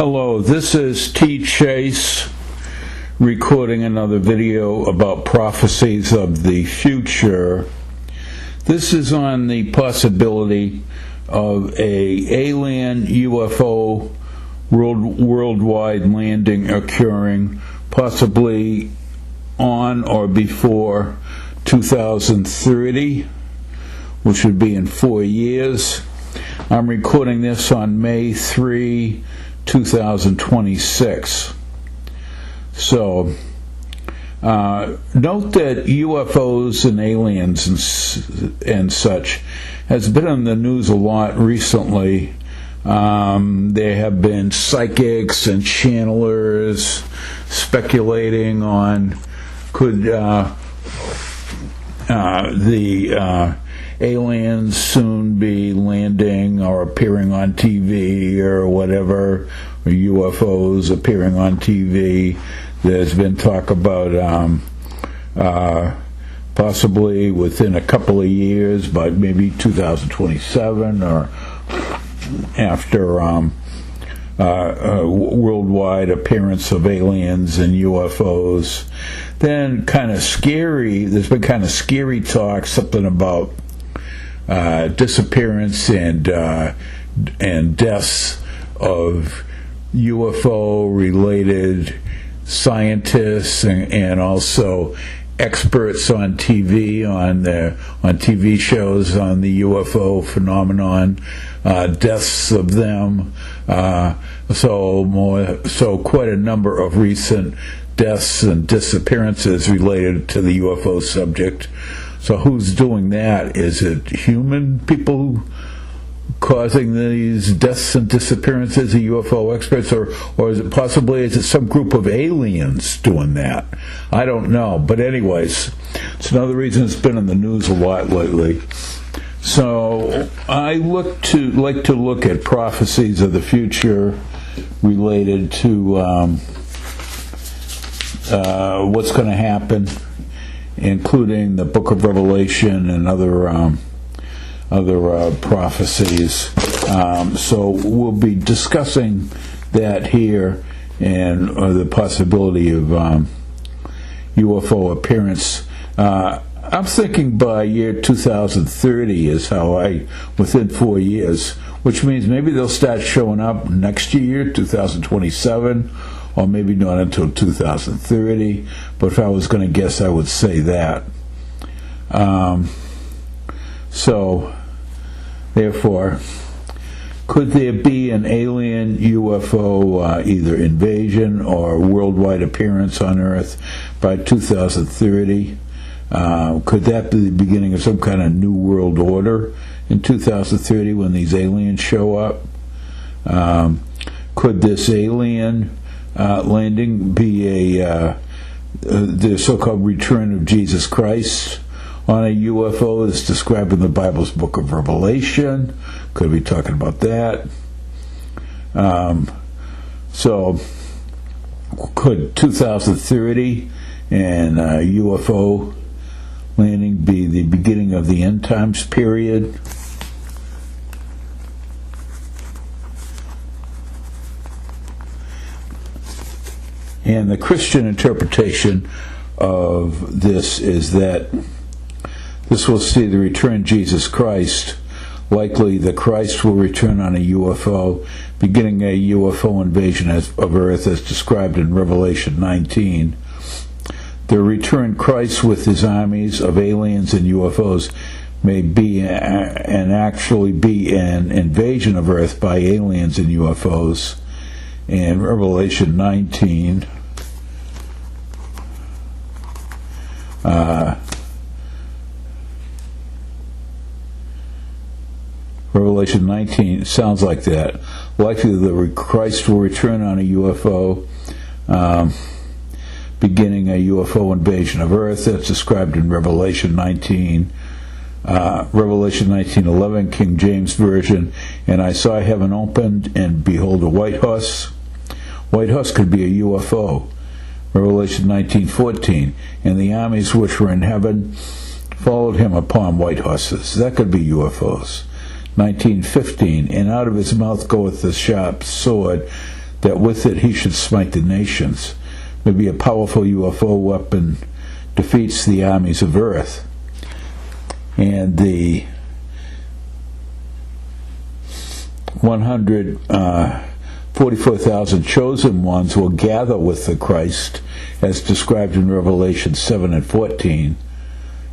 Hello, this is T. Chase recording another video about prophecies of the future. This is on the possibility of a alien UFO worldwide landing occurring possibly on or before 2030, which would be in 4 years. I'm recording this on May 3, 2026. So, note that UFOs and aliens and such has been in the news a lot recently. There have been psychics and channelers speculating on could the aliens soon be landing or appearing on TV or whatever, or UFOs appearing on TV. There's been talk about possibly within a couple of years, but maybe 2027 or after worldwide appearance of aliens and UFOs. Then kind of scary, there's been kind of scary talk, something about disappearance and deaths of UFO-related scientists and also experts on TV, on TV shows on the UFO phenomenon, deaths of them. So quite a number of recent deaths and disappearances related to the UFO subject. So who's doing that? Is it human people causing these deaths and disappearances of UFO experts, or is it some group of aliens doing that? I don't know. But anyways, it's another reason it's been in the news a lot lately. So I like to look at prophecies of the future related to what's going to happen, including the Book of Revelation and other prophecies. So we'll be discussing that here, and the possibility of UFO appearance. I'm thinking by year 2030 is within 4 years, which means maybe they'll start showing up next year, 2027, or maybe not until 2030. But if I was going to guess, I would say that. So, therefore, could there be an alien UFO either invasion or worldwide appearance on Earth by 2030? Could that be the beginning of some kind of new world order in 2030 when these aliens show up? Could this alien landing be the so-called return of Jesus Christ on a UFO that's described in the Bible's Book of Revelation? Could we be talking about that? So, could 2030 and UFO landing be the beginning of the end times period? And the Christian interpretation of this is that this will see the return of Jesus Christ. Likely the Christ will return on a UFO, beginning a UFO invasion of Earth as described in Revelation 19. The returned Christ with his armies of aliens and UFOs may be and actually be an invasion of Earth by aliens and UFOs. In Revelation 19, Revelation 19 sounds like that. Likely the Christ will return on a UFO, beginning a UFO invasion of Earth. That's described in Revelation 19. Revelation 19:11, King James Version. And I saw heaven opened, and behold a white horse. White horse could be a UFO. Revelation 19:14. And the armies which were in heaven followed him upon white horses. That could be UFOs. 19:15. And out of his mouth goeth the sharp sword, that with it he should smite the nations. Maybe a powerful UFO weapon defeats the armies of Earth. And the 144,000 chosen ones will gather with the Christ, as described in Revelation 7 and 14.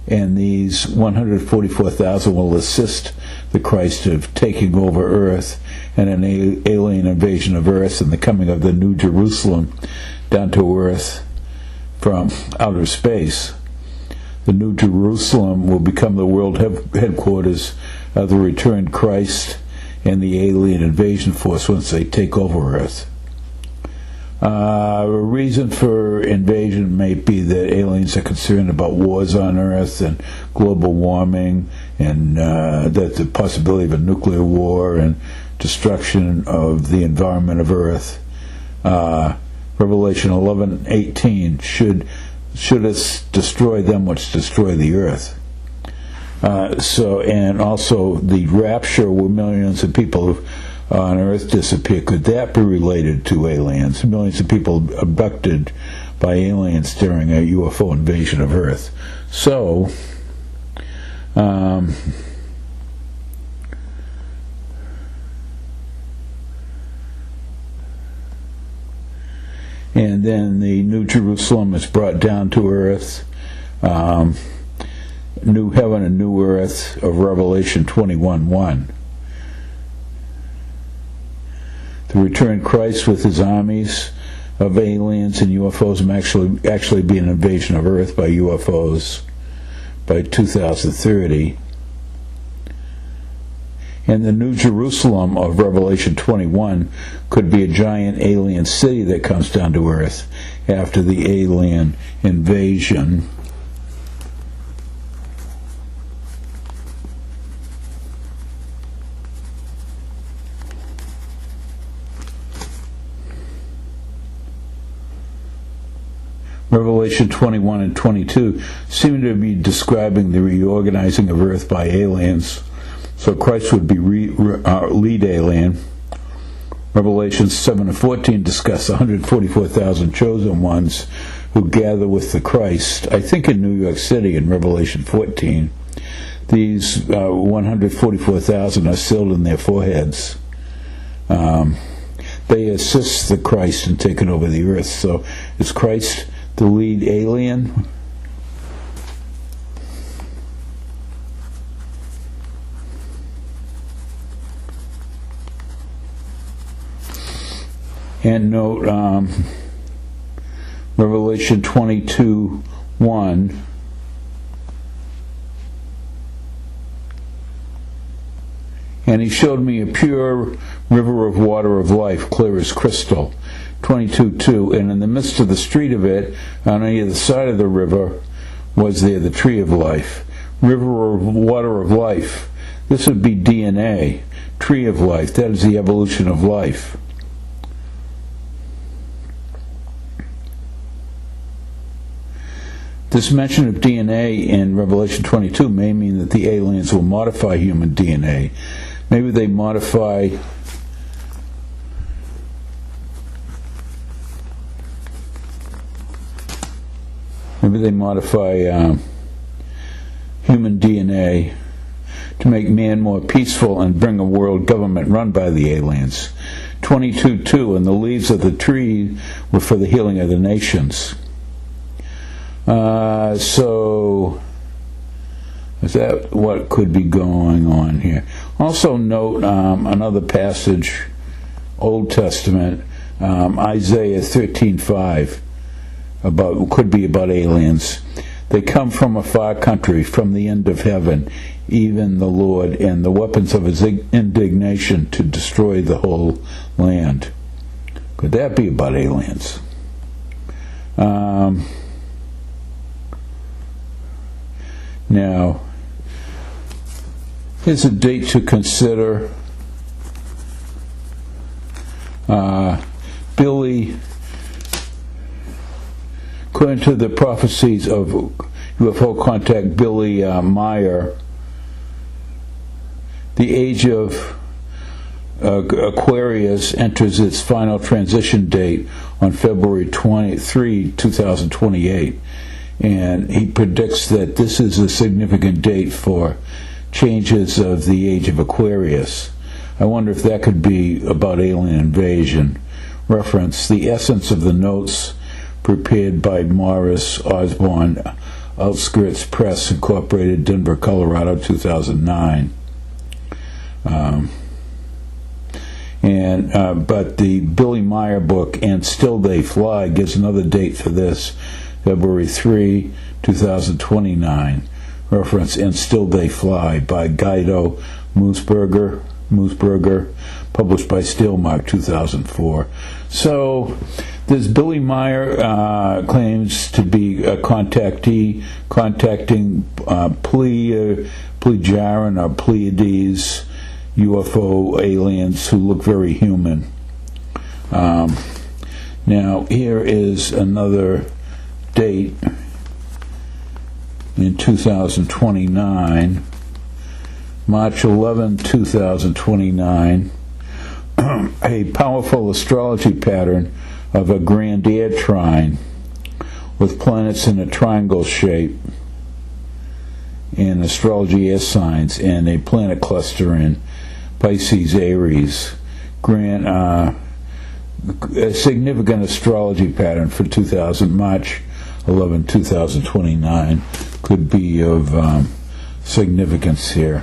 And these 144,000 will assist the Christ of taking over Earth and an alien invasion of Earth and the coming of the New Jerusalem down to Earth from outer space. The New Jerusalem will become the world headquarters of the returned Christ and the alien invasion force once they take over Earth. A reason for invasion may be that aliens are concerned about wars on Earth and global warming, and that the possibility of a nuclear war and destruction of the environment of Earth. Revelation 11:18 should us destroy them which destroy the earth. And also the rapture, where millions of people on Earth disappear. Could that be related to aliens? Millions of people abducted by aliens during a UFO invasion of Earth. So, and then the New Jerusalem is brought down to Earth. New heaven and new earth of Revelation 21:1. The returned Christ with his armies of aliens and UFOs may actually be an invasion of Earth by UFOs by 2030. And the New Jerusalem of Revelation 21 could be a giant alien city that comes down to Earth after the alien invasion. Revelation 21 and 22 seem to be describing the reorganizing of Earth by aliens. So Christ would be lead alien. Revelation 7 and 14 discuss 144,000 chosen ones who gather with the Christ. I think in New York City in Revelation 14. These 144,000 are sealed in their foreheads. They assist the Christ in taking over the earth. So is Christ the lead alien? And note Revelation 22:1. And he showed me a pure river of water of life, clear as crystal. 22:2. And in the midst of the street of it, on either side of the river, was there the tree of life. River of water of life. This would be DNA. Tree of life. That is the evolution of life. This mention of DNA in Revelation 22 may mean that the aliens will modify human DNA. Maybe they modify human DNA to make man more peaceful and bring a world government run by the aliens. 22:2, and the leaves of the tree were for the healing of the nations. So is that what could be going on here? Also note another passage, Old Testament, Isaiah 13:5, could be about aliens. They come from a far country, from the end of heaven, even the Lord, and the weapons of his indignation to destroy the whole land. Could that be about aliens? Now, here's a date to consider. Billy, according to the prophecies of UFO contact Billy Meyer, the age of Aquarius enters its final transition date on February 23, 2028. And he predicts that this is a significant date for changes of the age of Aquarius. I wonder if that could be about alien invasion. Reference: the essence of the notes prepared by Morris Osborne, Outskirts Press, Incorporated, Denver, Colorado, 2009. But the Billy Meyer book, And Still They Fly, gives another date for this, February 3, 2029. Reference: And Still They Fly, by Guido Moosberger, published by Steelmark, 2004. So this Billy Meyer claims to be a contactee contacting Plejaran or Pleiades UFO aliens who look very human. Now here is another date in 2029, March 11, 2029, a powerful astrology pattern of a grand air trine with planets in a triangle shape in astrology air signs, and a planet cluster in Pisces, Aries. A significant astrology pattern for March 11, 2029 could be of significance here.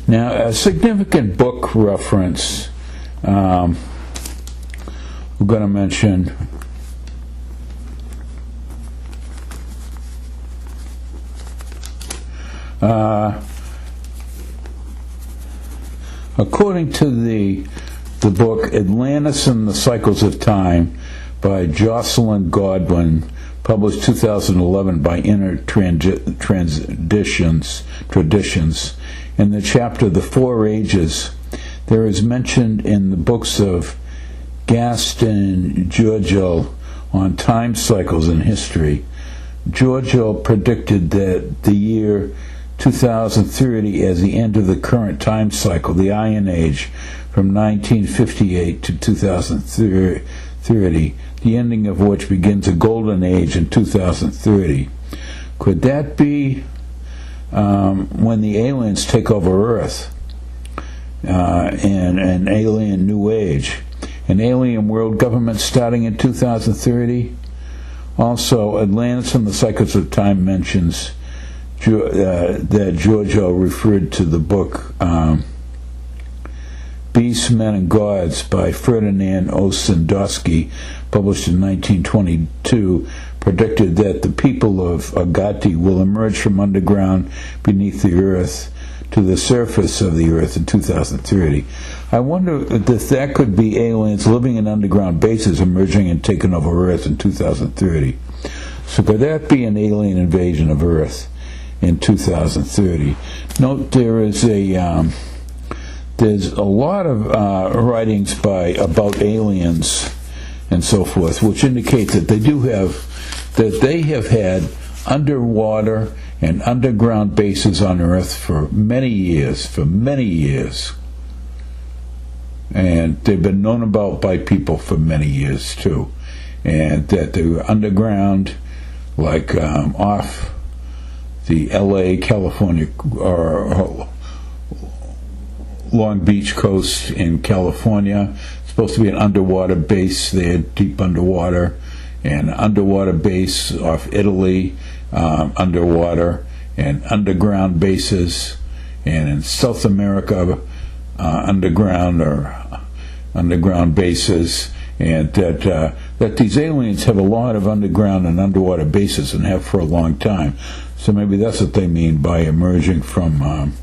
Now, a significant book reference we're going to mention according to the book Atlantis and the Cycles of Time by Jocelyn Godwin, published 2011 by Inner Traditions, in the chapter The Four Ages, there is mentioned in the books of Gaston Georgel on time cycles in history. Georgel predicted that the year 2030 as the end of the current time cycle, the Iron Age, from 1958 to 2030, the ending of which begins a golden age in 2030. Could that be when the aliens take over Earth, and an alien new age, an alien world government starting in 2030? Also, Atlantis and the Cycles of Time mentions that Giorgio referred to the book Beasts, Men, and Gods by Ferdinand Ossendowski, published in 1922, predicted that the people of Agati will emerge from underground beneath the earth to the surface of the earth in 2030. I wonder if that could be aliens living in underground bases emerging and taking over Earth in 2030. So could that be an alien invasion of Earth in 2030? Note there's a lot of writings about aliens and so forth, which indicate that they have had underwater and underground bases on Earth for many years, and they've been known about by people for many years too, and that they were underground, like off the LA, California, or Long Beach coast in California. It's supposed to be an underwater base there, deep underwater, and underwater base off Italy, underwater, and underground bases, and in South America, underground bases, and that these aliens have a lot of underground and underwater bases and have for a long time. So maybe that's what they mean by emerging from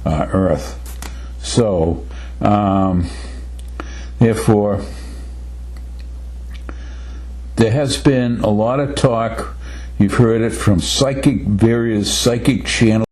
Earth. So, therefore, there has been a lot of talk. You've heard it from various psychic channels.